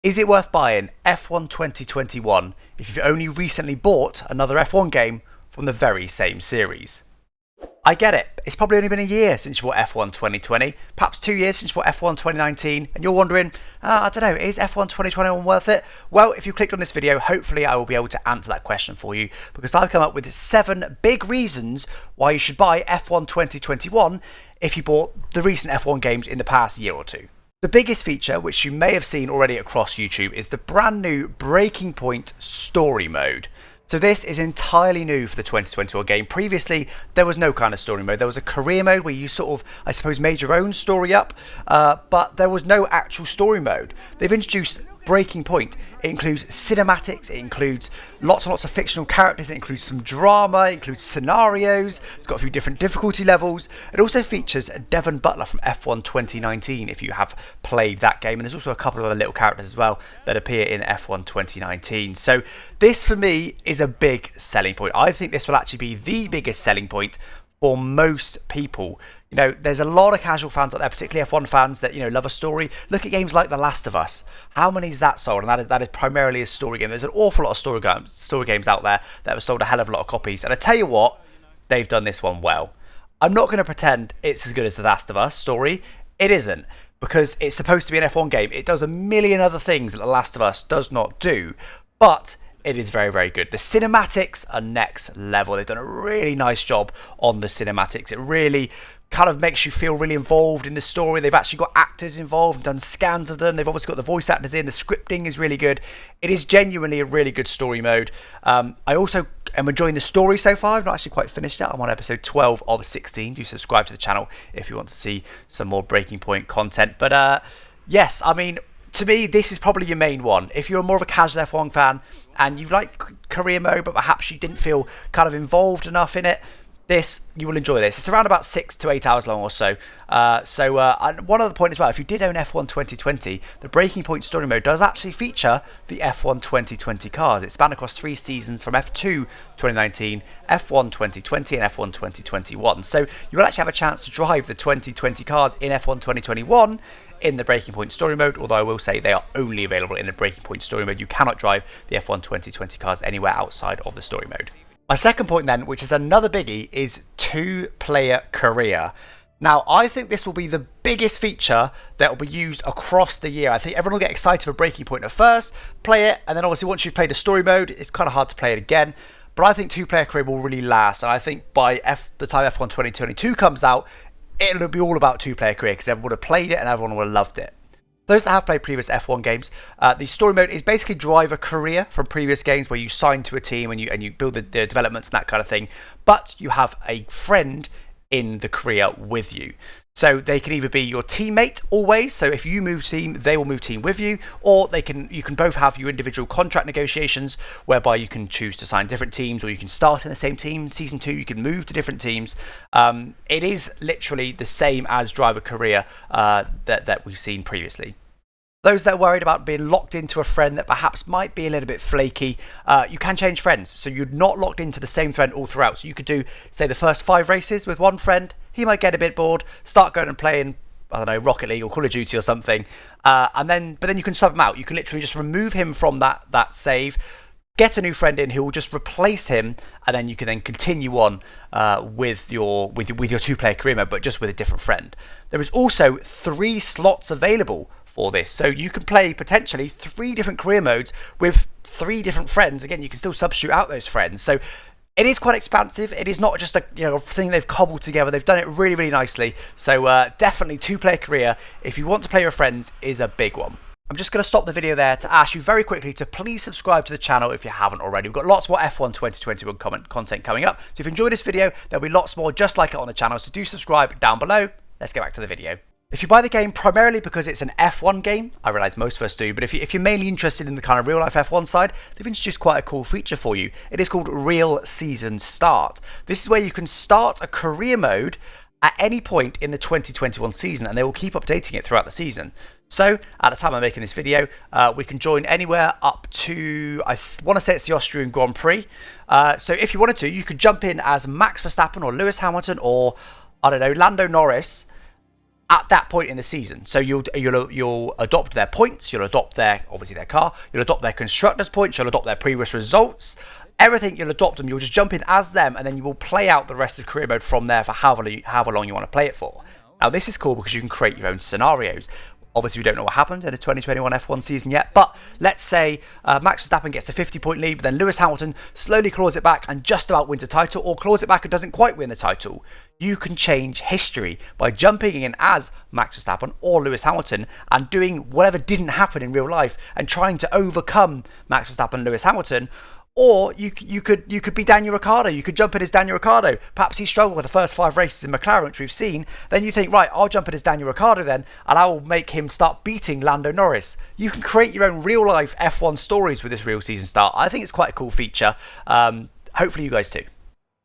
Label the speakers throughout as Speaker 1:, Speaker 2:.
Speaker 1: Is it worth buying F1 2021 if you've only recently bought another F1 game from the very same series? I get it, it's probably only been a year since you bought F1 2020, perhaps 2 years since you bought F1 2019, and you're wondering, I don't know, is F1 2021 worth it? Well, if you clicked on this video, hopefully I will be able to answer that question for you, because I've come up with 7 big reasons why you should buy F1 2021 if you bought the recent F1 games in the past year or two. The biggest feature, which you may have seen already across YouTube, is the brand new Breaking Point story mode. So this is entirely new for the 2021 game. Previously, there was no kind of story mode. There was a career mode where you sort of, I suppose, made your own story up, but there was no actual story mode. They've introduced Breaking Point. It includes cinematics, it includes lots and lots of fictional characters, it includes some drama, it includes scenarios, it's got a few different difficulty levels. It also features Devon Butler from F1 2019 if you have played that game, and there's also a couple of other little characters as well that appear in F1 2019. So this for me is a big selling point. I think this will actually be the biggest selling point for most people. You know, there's a lot of casual fans out there, particularly F1 fans that, you know, love a story. Look at games like The Last of Us. How many is that sold? And that is primarily a story game. There's an awful lot of story games out there that have sold a hell of a lot of copies. And I tell you what, they've done this one well. I'm not going to pretend it's as good as The Last of Us story. It isn't, because it's supposed to be an F1 game. It does a million other things that The Last of Us does not do. But it is very, very good. The cinematics are next level. They've done a really nice job on the cinematics. It really kind of makes you feel really involved in the story. They've actually got actors involved and done scans of them. They've obviously got the voice actors in. The scripting is really good. It is genuinely a really good story mode. I also am enjoying the story so far. I've not actually quite finished it. I'm on episode 12 of 16. Do subscribe to the channel if you want to see some more Breaking Point content. But yes, I mean, to me, this is probably your main one. If you're more of a casual F1 fan and you like career mode, but perhaps you didn't feel kind of involved enough in it, you will enjoy this. It's around about 6 to 8 hours long or so. One other point as well, if you did own F1 2020, the Breaking Point story mode does actually feature the F1 2020 cars. It's spanned across 3 seasons from F2 2019, F1 2020 and F1 2021. So you will actually have a chance to drive the 2020 cars in F1 2021 in the Breaking Point story mode, although I will say they are only available in the Breaking Point story mode. You cannot drive the F1 2020 cars anywhere outside of the story mode. My second point then, which is another biggie, is 2-player career. Now, I think this will be the biggest feature that will be used across the year. I think everyone will get excited for Breaking Point at first, play it, and then obviously once you've played the story mode, it's kind of hard to play it again. But I think 2-player career will really last, and I think by the time F1 2022 comes out, it'll be all about 2-player career because everyone would have played it and everyone would have loved it. Those that have played previous F1 games, the story mode is basically driver career from previous games where you sign to a team and you build the developments and that kind of thing. But you have a friend in the career with you. So they can either be your teammate always, so if you move team, they will move team with you, or you can both have your individual contract negotiations whereby you can choose to sign different teams, or you can start in the same team. In Season 2, you can move to different teams. It is literally the same as driver career that we've seen previously. Those that are worried about being locked into a friend that perhaps might be a little bit flaky, you can change friends. So you're not locked into the same friend all throughout. So you could do, say, the first 5 races with one friend. He might get a bit bored, start going and playing, I don't know, Rocket League or Call of Duty or something. But then you can sub him out. You can literally just remove him from that save, get a new friend in who will just replace him, and then you can then continue on with your 2-player career mode, but just with a different friend. There is also 3 slots available for this, so you can play potentially 3 different career modes with 3 different friends. Again, you can still substitute out those friends, so it is quite expansive. It is not just a thing they've cobbled together. They've done it really, really nicely. So definitely 2-player career, if you want to play with friends, is a big one. I'm just going to stop the video there to ask you very quickly to please subscribe to the channel if you haven't already. We've got lots more F1 2021 content coming up. So if you enjoyed this video, there'll be lots more just like it on the channel. So do subscribe down below. Let's get back to the video. If you buy the game primarily because it's an F1 game, I realise most of us do, but if you're mainly interested in the kind of real life F1 side, they've introduced quite a cool feature for you. It is called Real Season Start. This is where you can start a career mode at any point in the 2021 season, and they will keep updating it throughout the season. So at the time I'm making this video, we can join anywhere up to, I want to say it's the Austrian Grand Prix. So if you wanted to, you could jump in as Max Verstappen or Lewis Hamilton or, I don't know, Lando Norris, at that point in the season. So you'll adopt their points, you'll adopt their car, you'll adopt their constructors points, you'll adopt their previous results, everything. You'll adopt them. You'll just jump in as them, and then you will play out the rest of career mode from there for however long you want to play it for. Now this is cool because you can create your own scenarios. Obviously, we don't know what happened in the 2021 F1 season yet, but let's say Max Verstappen gets a 50-point lead, but then Lewis Hamilton slowly claws it back and just about wins a title, or claws it back and doesn't quite win the title. You can change history by jumping in as Max Verstappen or Lewis Hamilton and doing whatever didn't happen in real life and trying to overcome Max Verstappen and Lewis Hamilton. Or you could be Daniel Ricciardo. You could jump in as Daniel Ricciardo. Perhaps he struggled with the first 5 races in McLaren, which we've seen. Then you think, right, I'll jump in as Daniel Ricciardo then, and I will make him start beating Lando Norris. You can create your own real-life F1 stories with this real season start. I think it's quite a cool feature. Hopefully you guys too.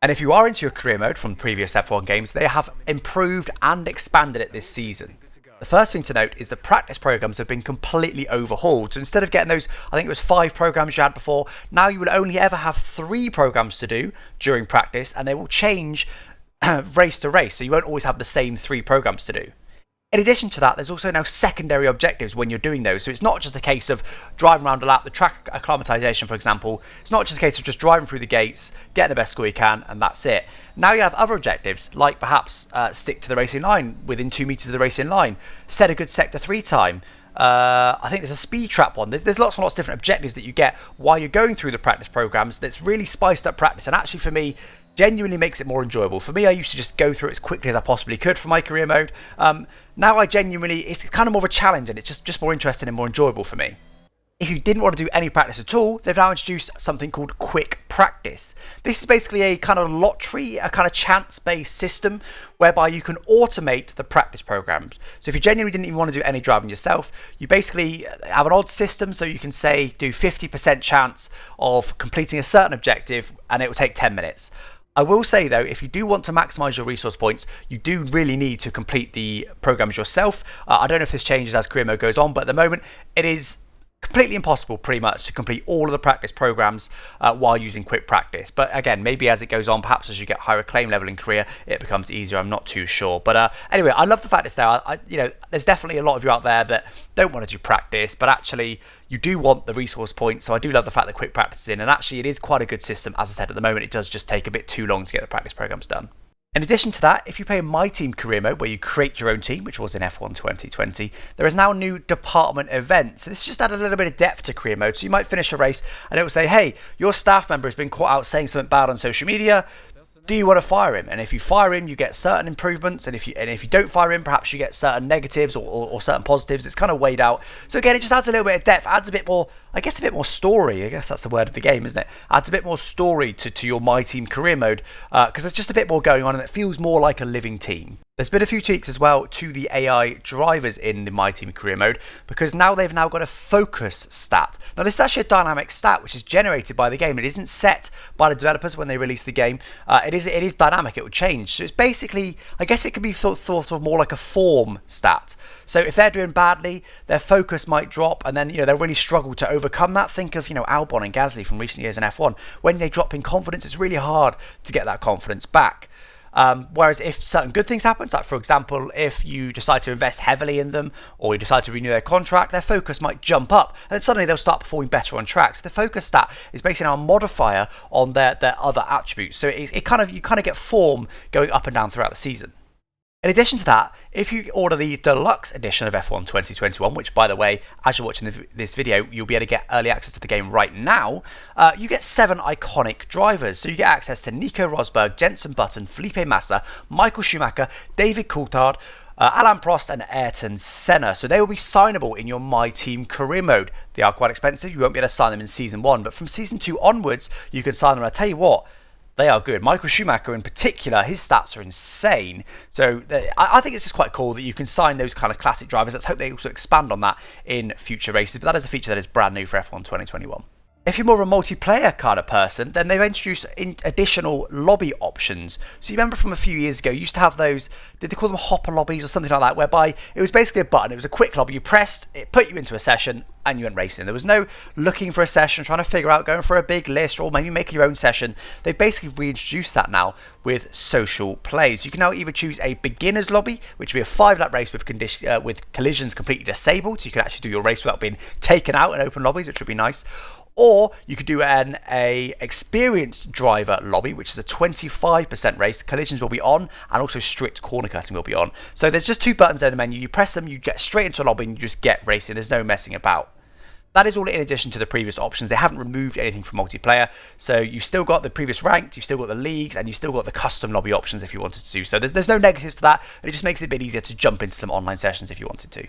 Speaker 1: And if you are into your career mode from previous F1 games, they have improved and expanded it this season. The first thing to note is the practice programs have been completely overhauled. So instead of getting those, I think it was 5 programs you had before, now you will only ever have 3 programs to do during practice, and they will change race to race. So you won't always have the same 3 programs to do. In addition to that, there's also now secondary objectives when you're doing those. So it's not just a case of driving around a lap, the track acclimatization, for example. It's not just a case of just driving through the gates, getting the best score you can, and that's it. Now you have other objectives, like perhaps stick to the racing line within 2 meters of the racing line, set a good sector 3 time. I think there's a speed trap one. There's lots and lots of different objectives that you get while you're going through the practice programs that's really spiced up practice, and actually for me genuinely makes it more enjoyable. For me, I used to just go through it as quickly as I possibly could for my career mode. Now I genuinely, it's kind of more of a challenge, and it's just more interesting and more enjoyable for me. If you didn't want to do any practice at all, they've now introduced something called quick practice. This is basically a kind of lottery, a kind of chance-based system whereby you can automate the practice programs. So if you genuinely didn't even want to do any driving yourself, you basically have an odd system, so you can say do 50% chance of completing a certain objective and it will take 10 minutes. I will say though, if you do want to maximize your resource points, you do really need to complete the programs yourself. I don't know if this changes as career mode goes on, but at the moment it is completely impossible pretty much to complete all of the practice programs while using quick practice. But again, maybe as it goes on, perhaps as you get higher acclaim level in career, it becomes easier. I'm not too sure. But anyway, I love the fact it's there. There's definitely a lot of you out there that don't want to do practice, but actually you do want the resource points. So I do love the fact that quick practice is in, and actually it is quite a good system. As I said, at the moment, it does just take a bit too long to get the practice programs done. In addition to that, if you play My Team career mode, where you create your own team, which was in F1 2020, there is now a new department event. So this just added a little bit of depth to career mode. So you might finish a race and it will say, hey, your staff member has been caught out saying something bad on social media. Do you want to fire him? And if you fire him, you get certain improvements. And if you don't fire him, perhaps you get certain negatives or certain positives. It's kind of weighed out. So again, it just adds a little bit of depth, adds a bit more, I guess a bit more story. I guess that's the word of the game, isn't it? Adds a bit more story to your My Team career mode because there's just a bit more going on and it feels more like a living team. There's been a few tweaks as well to the AI drivers in the My Team career mode because now they've got a focus stat. Now this is actually a dynamic stat which is generated by the game. It isn't set by the developers when they release the game. It is dynamic. It will change. So it's basically, I guess it could be thought of more like a form stat. So if they're doing badly, their focus might drop and then they'll really struggle to overcome that. Think of Albon and Gasly from recent years in F1. When they drop in confidence, it's really hard to get that confidence back. Whereas if certain good things happen, like for example, if you decide to invest heavily in them or you decide to renew their contract, their focus might jump up and then suddenly they'll start performing better on track. So the focus stat is basically now a modifier on their other attributes. So you kind of get form going up and down throughout the season. In addition to that, if you order the deluxe edition of F1 2021, which by the way, as you're watching this video, you'll be able to get early access to the game right now, you get 7 iconic drivers. So you get access to Nico Rosberg, Jenson Button, Felipe Massa, Michael Schumacher, David Coulthard, Alain Prost and Ayrton Senna. So they will be signable in your My Team career mode. They are quite expensive. You won't be able to sign them in Season 1, but from Season 2 onwards, you can sign them. And I'll tell you what, they are good. Michael Schumacher in particular, his stats are insane. So I think it's just quite cool that you can sign those kind of classic drivers. Let's hope they also expand on that in future races. But that is a feature that is brand new for F1 2021. If you're more of a multiplayer kind of person, then they've introduced additional lobby options. So you remember from a few years ago, you used to have those, did they call them hopper lobbies or something like that, whereby it was basically a button, it was a quick lobby, you pressed, it put you into a session, and you went racing. There was no looking for a session, trying to figure out, going for a big list, or maybe making your own session. They basically reintroduced that now with social plays. You can now either choose a beginner's lobby, which would be a 5-lap race with collisions completely disabled, so you can actually do your race without being taken out in open lobbies, which would be nice. Or you could do a experienced driver lobby, which is a 25% race. Collisions will be on, and also strict corner cutting will be on. So there's just 2 buttons there in the menu. You press them, you get straight into a lobby, and you just get racing. There's no messing about. That is all in addition to the previous options. They haven't removed anything from multiplayer. So you've still got the previous ranked, you've still got the leagues, and you've still got the custom lobby options if you wanted to do so. There's no negatives to that, and it just makes it a bit easier to jump into some online sessions if you wanted to.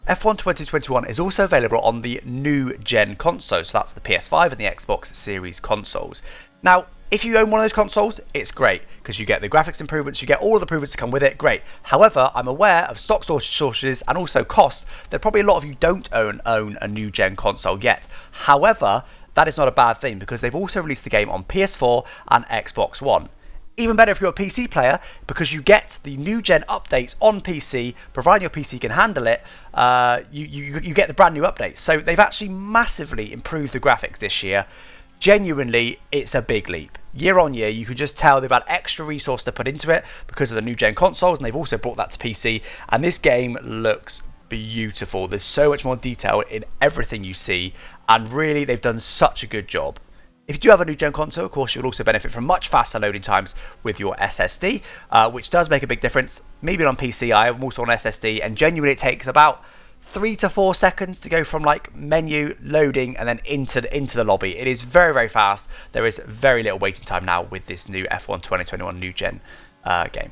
Speaker 1: F1 2021 is also available on the new gen consoles, so that's the PS5 and the Xbox Series consoles. Now, if you own one of those consoles, it's great, because you get the graphics improvements, you get all of the improvements that come with it, great. However, I'm aware of stock shortages and also costs, that probably a lot of you don't own a new gen console yet. However, that is not a bad thing, because they've also released the game on PS4 and Xbox One. Even better if you're a PC player, because you get the new gen updates on PC, providing your PC can handle it. You get the brand new updates. So they've actually massively improved the graphics this year. Genuinely, it's a big leap. Year on year, you can just tell they've had extra resource to put into it because of the new gen consoles, and they've also brought that to PC. And this game looks beautiful. There's so much more detail in everything you see, and really, they've done such a good job. If you do have a new gen console, of course, you'll also benefit from much faster loading times with your SSD, which does make a big difference. Maybe on PC, I am also on SSD, and genuinely it takes about 3 to 4 seconds to go from like menu loading and then into the lobby. It is very, very fast. There is very little waiting time now with this new F1 2021 new gen game.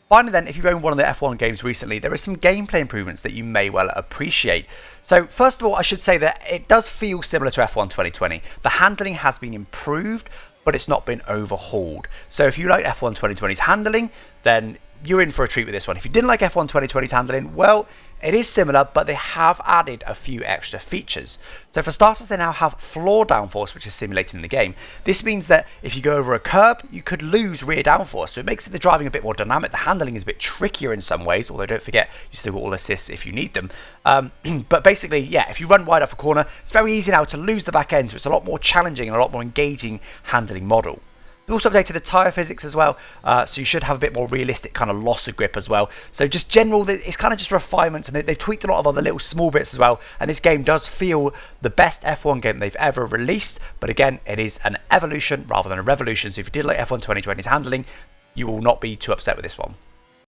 Speaker 1: Finally then, if you've owned one of the F1 games recently, there are some gameplay improvements that you may well appreciate. So first of all, I should say that it does feel similar to F1 2020. The handling has been improved, but it's not been overhauled. So if you like F1 2020's handling, then you're in for a treat with this one. If you didn't like F1 2020's handling, well, it is similar, but they have added a few extra features. So for starters, they now have floor downforce, which is simulated in the game. This means that if you go over a curb, you could lose rear downforce. So it makes the driving a bit more dynamic. The handling is a bit trickier in some ways, although don't forget, you still got all assists if you need them. But basically, yeah, if you run wide off a corner, it's very easy now to lose the back end. So it's a lot more challenging and a lot more engaging handling model. They also updated the tyre physics as well, so you should have a bit more realistic kind of loss of grip as well. So just general, it's kind of just refinements, and they've tweaked a lot of other little small bits as well. And this game does feel the best F1 game they've ever released. But again, it is an evolution rather than a revolution. So if you did like F1 2020's handling, you will not be too upset with this one.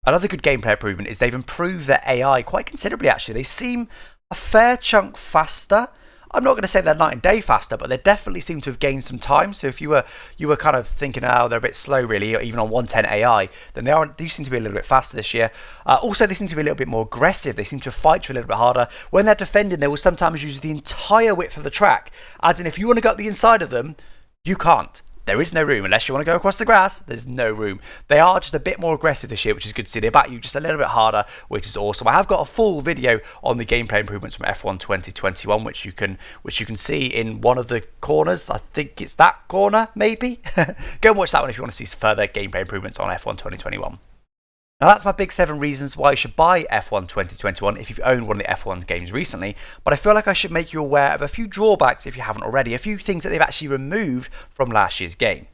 Speaker 1: Another good gameplay improvement is they've improved their AI quite considerably actually. They seem a fair chunk faster. I'm not going to say they're night and day faster, but they definitely seem to have gained some time. So if you were kind of thinking, oh, they're a bit slow really, or even on 110 AI, then they seem to be a little bit faster this year. Also, they seem to be a little bit more aggressive. They seem to fight you a little bit harder. When they're defending, they will sometimes use the entire width of the track. As in, if you want to go up the inside of them, you can't. There is no room. Unless you want to go across the grass, there's no room. They are just a bit more aggressive this year, which is good to see. They bat you just a little bit harder, which is awesome. I have got a full video on the gameplay improvements from F1 2021, which you can see in one of the corners. I think it's that corner, maybe. Go and watch that one if you want to see further gameplay improvements on F1 2021. Now that's my big 7 reasons why you should buy F1 2021 if you've owned one of the F1 games recently, but I feel like I should make you aware of a few drawbacks if you haven't already, a few things that they've actually removed from last year's game.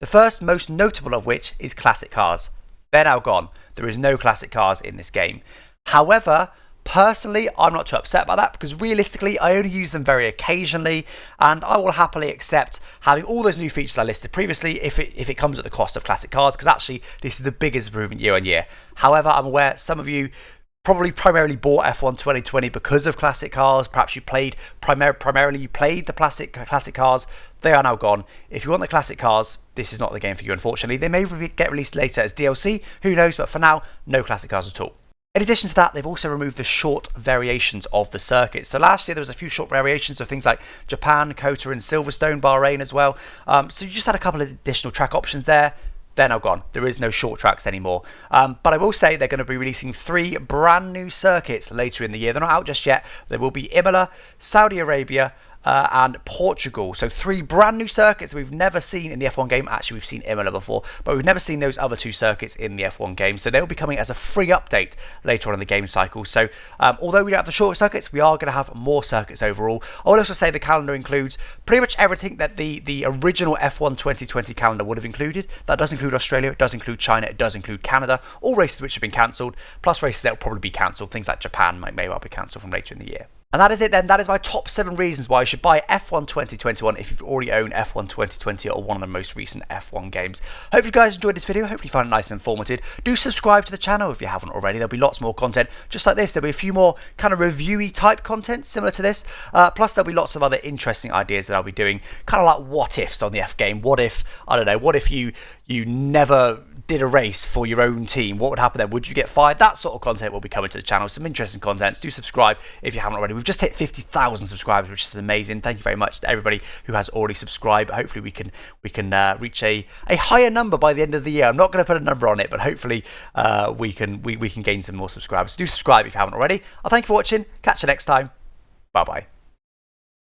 Speaker 1: The first most notable of which is classic cars. They're now gone. There is no classic cars in this game. However, personally, I'm not too upset about that because realistically, I only use them very occasionally, and I will happily accept having all those new features I listed previously if it comes at the cost of classic cars, because actually this is the biggest improvement year on year. However, I'm aware some of you probably primarily bought F1 2020 because of classic cars. Perhaps you played primarily the classic cars. They are now gone. If you want the classic cars, this is not the game for you, unfortunately. They may get released later as DLC, who knows, but for now, no classic cars at all. In addition to that, they've also removed the short variations of the circuit. So last year there was a few short variations of things like Japan, Kota and Silverstone, Bahrain as well. So you just had a couple of additional track options there. They're now gone. There is no short tracks anymore. But I will say they're going to be releasing 3 brand new circuits later in the year. They're not out just yet. There will be Imola, Saudi Arabia, and Portugal. So 3 brand new circuits we've never seen in the F1 game. Actually, we've seen Imola before, but we've never seen those other 2 circuits in the F1 game. So they'll be coming as a free update later on in the game cycle. So although we don't have the short circuits, we are going to have more circuits overall. I will also say the calendar includes pretty much everything that the original F1 2020 calendar would have included. That does include Australia, it does include China, it does include Canada, all races which have been cancelled, plus races that will probably be cancelled. Things like Japan may well be cancelled from later in the year. And that is it then. That is my top 7 reasons why you should buy F1 2021 if you've already owned F1 2020 or one of the most recent F1 games. Hope you guys enjoyed this video. Hope you found it nice and informative. Do subscribe to the channel if you haven't already. There'll be lots more content just like this. There'll be a few more kind of reviewy type content similar to this. Plus there'll be lots of other interesting ideas that I'll be doing. Kind of like what ifs on the F game. What if, I don't know, what if you never did a race for your own team? What would happen then? Would you get fired? That sort of content will be coming to the channel. Some interesting content. Do subscribe if you haven't already. We've just hit 50,000 subscribers, which is amazing. Thank you very much to everybody who has already subscribed. Hopefully we can reach a higher number by the end of the year. I'm not going to put a number on it, but hopefully we can gain some more subscribers. Do subscribe if you haven't already. I'll thank you for watching. Catch you next time. Bye bye.